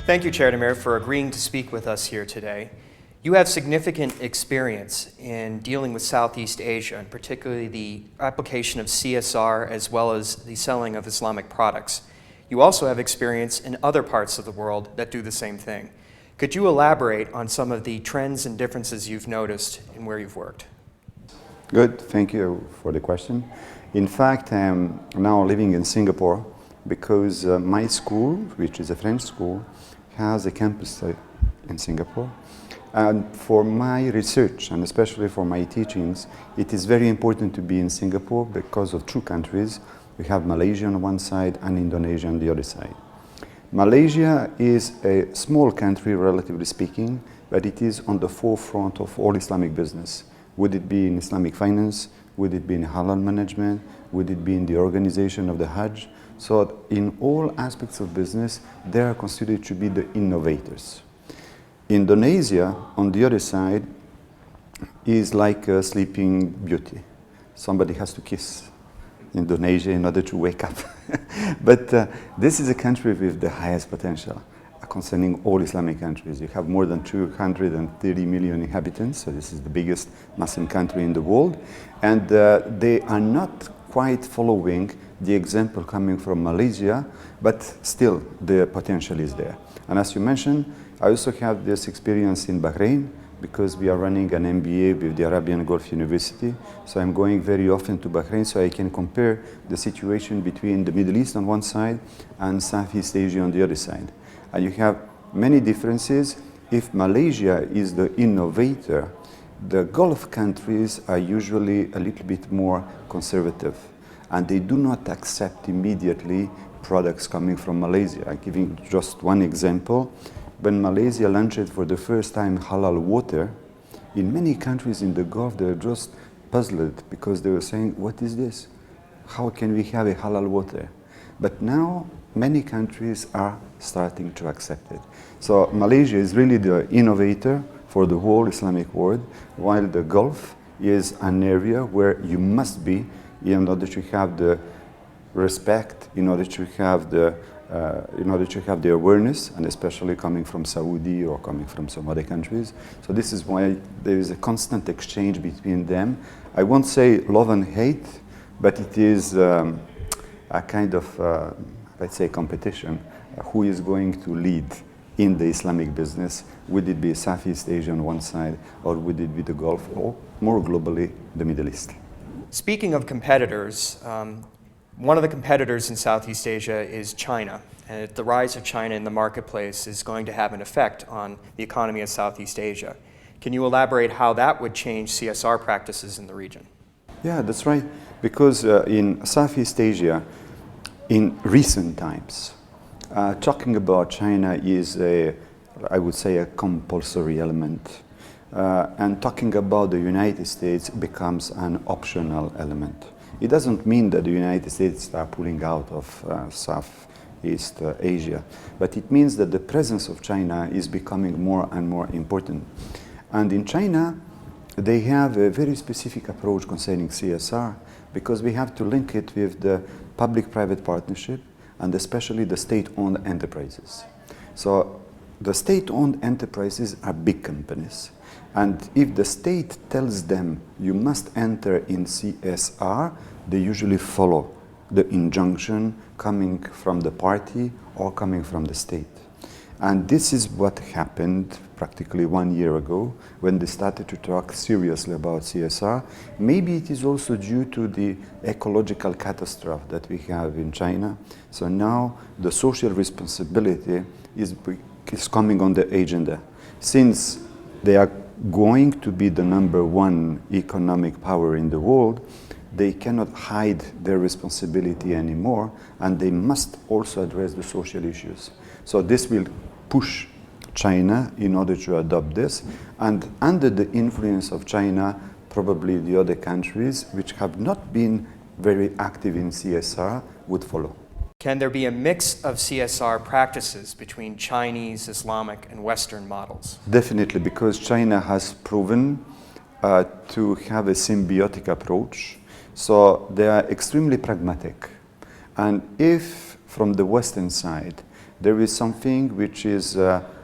Thank you, Cedomir, for agreeing to speak with us here today. You have significant experience in dealing with Southeast Asia, and particularly the application of CSR as well as the selling of Islamic products. You also have experience in other parts of the world that do the same thing. Could you elaborate on some of the trends and differences you've noticed in where you've worked? Good, thank you for the question. In fact, I'm now living in Singapore because my school, which is a French school, has a campus in Singapore. And for my research, and especially for my teachings, it is very important to be in Singapore because of two countries. We have Malaysia on one side and Indonesia on the other side. Malaysia is a small country, relatively speaking, but it is on the forefront of all Islamic business. Would it be in Islamic finance? Would it be in halal management? Would it be in the organization of the Hajj? So in all aspects of business, they are considered to be the innovators. Indonesia, on the other side, is like a sleeping beauty. Somebody has to kiss Indonesia in order to wake up. But this is a country with the highest potential concerning all Islamic countries. You have more than 230 million inhabitants, so this is the biggest Muslim country in the world. And they are not quite following the example coming from Malaysia, but still the potential is there. And as you mentioned, I also have this experience in Bahrain because we are running an MBA with the Arabian Gulf University. So I'm going very often to Bahrain so I can compare the situation between the Middle East on one side and Southeast Asia on the other side. And you have many differences. If Malaysia is the innovator, the Gulf countries are usually a little bit more conservative, and they do not accept immediately products coming from Malaysia. I'm giving just one example. When Malaysia launched for the first time halal water, in many countries in the Gulf, they were just puzzled because they were saying, what is this? How can we have a halal water? But now, many countries are starting to accept it. So Malaysia is really the innovator for the whole Islamic world, while the Gulf is an area where you must be in order to have the respect, in order to have the awareness, and especially coming from Saudi or coming from some other countries. So this is why there is a constant exchange between them. I won't say love and hate, but it is a kind of, let's say, competition. Who is going to lead in the Islamic business? Would it be Southeast Asia on one side, or would it be the Gulf, or more globally, the Middle East? Speaking of competitors, one of the competitors in Southeast Asia is China, and the rise of China in the marketplace is going to have an effect on the economy of Southeast Asia. Can you elaborate how that would change CSR practices in the region? Yeah, that's right, because in Southeast Asia, in recent times, talking about China is I would say, a compulsory element. And talking about the United States becomes an optional element. It doesn't mean that the United States are pulling out of Southeast Asia, but it means that the presence of China is becoming more and more important. And in China, they have a very specific approach concerning CSR, because we have to link it with the public-private partnership and especially the state-owned enterprises. So the state-owned enterprises are big companies. And if the state tells them you must enter in CSR, they usually follow the injunction coming from the party or coming from the state. And this is what happened practically 1 year ago when they started to talk seriously about CSR. Maybe it is also due to the ecological catastrophe that we have in China. So now the social responsibility is coming on the agenda. Since they are going to be the #1 economic power in the world, they cannot hide their responsibility anymore, and they must also address the social issues. So this will push China in order to adopt this, and under the influence of China, probably the other countries which have not been very active in CSR would follow. Can there be a mix of CSR practices between Chinese, Islamic, and Western models? Definitely, because China has proven to have a symbiotic approach. So they are extremely pragmatic. And if from the Western side, there is something which is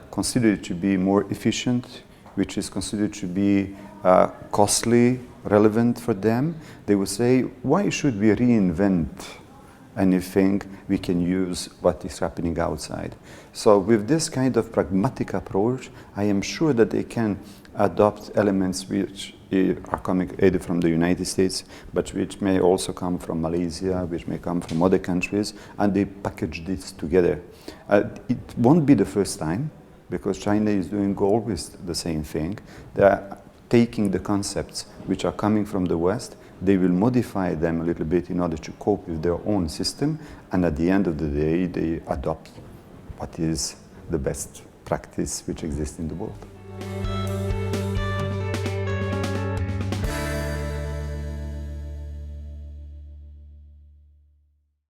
considered to be more efficient, which is considered to be costly, relevant for them, they will say, why should we reinvent anything? We can use what is happening outside. So with this kind of pragmatic approach, I am sure that they can adopt elements which are coming either from the United States, but which may also come from Malaysia, which may come from other countries, and they package this together. It won't be the first time, because China is doing always the same thing. They are taking the concepts which are coming from the West, they will modify them a little bit in order to cope with their own system, and at the end of the day, they adopt what is the best practice which exists in the world.